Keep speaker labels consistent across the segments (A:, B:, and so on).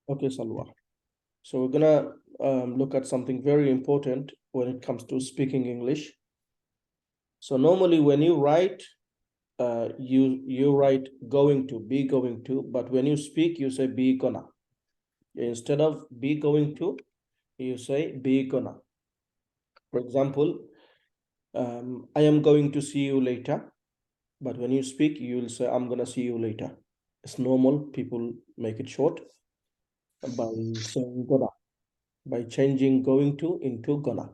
A: Okay, Salwa. So we're gonna look at something very important when it comes to speaking English. So normally when you write, you write going to, be going to, but when you speak, you say be gonna. Instead of be going to, you say be gonna. For example, I am going to see you later, but when you speak, you will say I'm gonna see you later. It's normal. People make it short by saying gonna, by changing going to into gonna.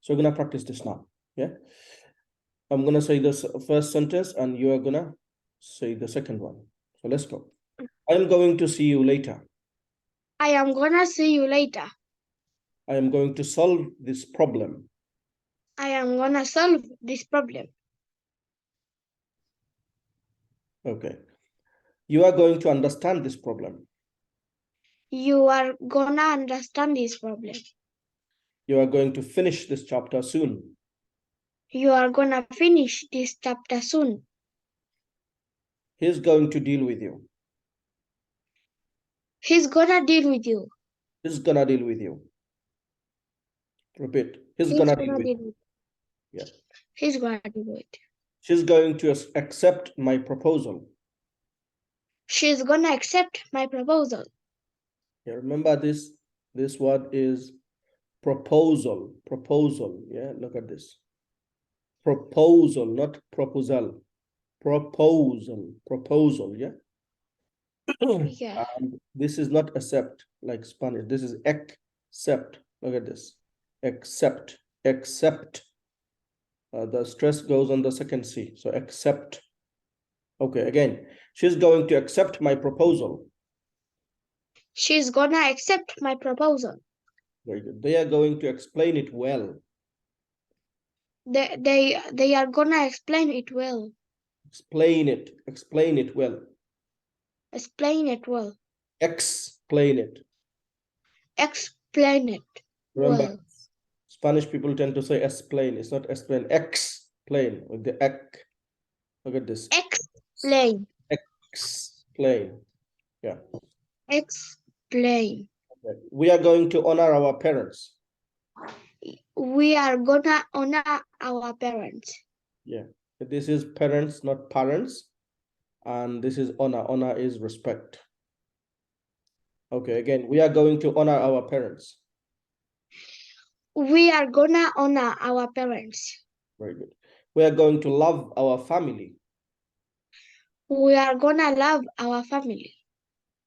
A: So we're gonna practice this now. Yeah. I'm gonna say this first sentence and you are gonna say the second one. So let's go. I'm going to see you later.
B: I am gonna see you later.
A: I am going to solve this problem.
B: I am gonna solve this problem.
A: Okay. You are going to understand this problem.
B: You are gonna understand this problem.
A: You are going to finish this chapter soon.
B: You are gonna finish this chapter soon.
A: He's going to deal with you.
B: He's gonna deal with you.
A: He's gonna deal with you. Repeat. He's
B: He's
A: gonna deal
B: gonna
A: with
B: deal
A: you.
B: with you.
A: Yeah.
B: He's gonna deal with you.
A: She's going to accept my proposal.
B: She's gonna accept my proposal.
A: Yeah, remember this word is proposal. Proposal. Yeah, look at this. Proposal, not proposal. Proposal. Yeah.
B: Yeah.
A: This is not accept like Spanish. This is accept. Look at this. Accept. The stress goes on the second C. So accept. Okay, again. She's going to accept my proposal.
B: She's gonna accept my proposal.
A: Very good. They are going to explain it well.
B: They are gonna explain it well.
A: Explain it. Explain it well.
B: Explain it well.
A: Explain it.
B: Explain it
A: Remember,
B: well.
A: Spanish people tend to say explain. It's not explain. Explain with the ek. Look at this.
B: Explain.
A: Explain. Yeah.
B: Explain.
A: Okay. We are going to honor our parents.
B: We are gonna honor our parents.
A: Yeah. This is parents, not parents. And this is honor. Honor is respect. Okay, again, we are going to honor our parents.
B: We are gonna honor our parents.
A: Very good. We are going to love our family.
B: We are gonna love our family.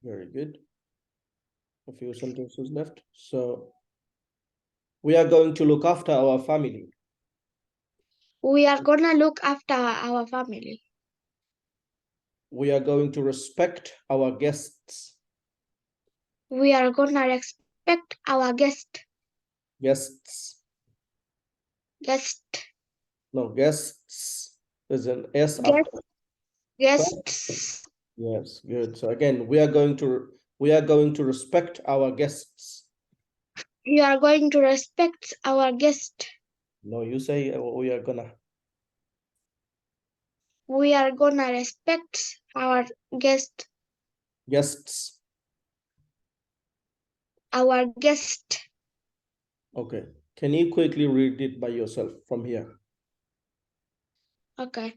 A: Very good. A few sentences left. So we are going to look after our family.
B: We are gonna look after our family.
A: We are going to respect our guests.
B: We are gonna respect our guest.
A: Guests.
B: Guest.
A: No, guests. There's an S
B: Guest.
A: after.
B: Guests.
A: Yes, good. So again, we are going to respect our guests.
B: You are going to respect our guest.
A: No, you say we are gonna.
B: We are gonna respect our guest.
A: Guests.
B: Our guest.
A: Okay. Can you quickly read it by yourself from here?
B: Okay.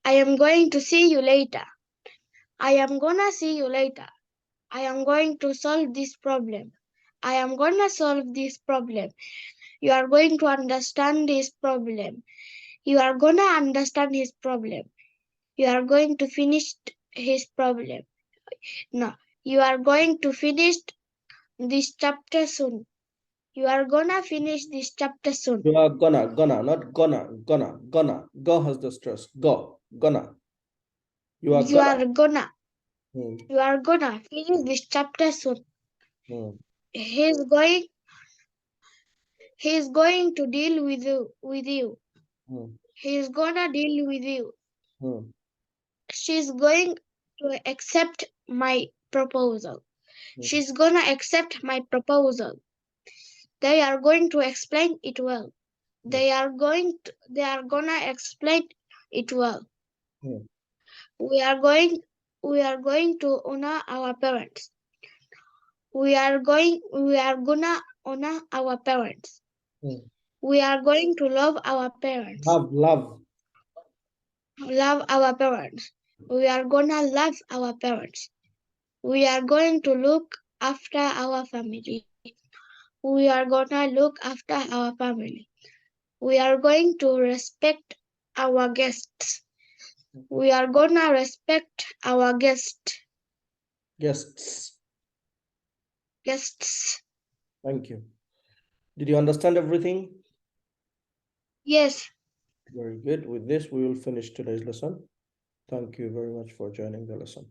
B: I am going to see you later. I am gonna see you later. I am going to solve this problem. I am gonna solve this problem. You are going to understand this problem. You are gonna understand his problem. You are going to finish his problem. No, you are going to finish this chapter soon. You are gonna finish this chapter soon.
A: You are gonna, not gonna. Go has the stress. Go, gonna. You are
B: You
A: gonna.
B: are gonna.
A: Hmm.
B: You are gonna finish this chapter soon.
A: Hmm.
B: He's going. He's going to deal with you.
A: Hmm.
B: He's gonna deal with you.
A: Hmm.
B: She's going to accept my proposal.
A: Hmm.
B: She's gonna accept my proposal. They are going to explain it well. They are gonna explain it well.
A: Hmm.
B: We are going to honor our parents. We are gonna honor our parents.
A: Mm.
B: We are going to love our parents.
A: Love.
B: Love our parents. We are gonna love our parents. We are going to look after our family. We are gonna look after our family. We are going to respect our guests. We are gonna respect our guests.
A: Guests.
B: Guests.
A: Thank you. Did you understand everything?
B: Yes.
A: Very good. With this, we will finish today's lesson. Thank you very much for joining the lesson.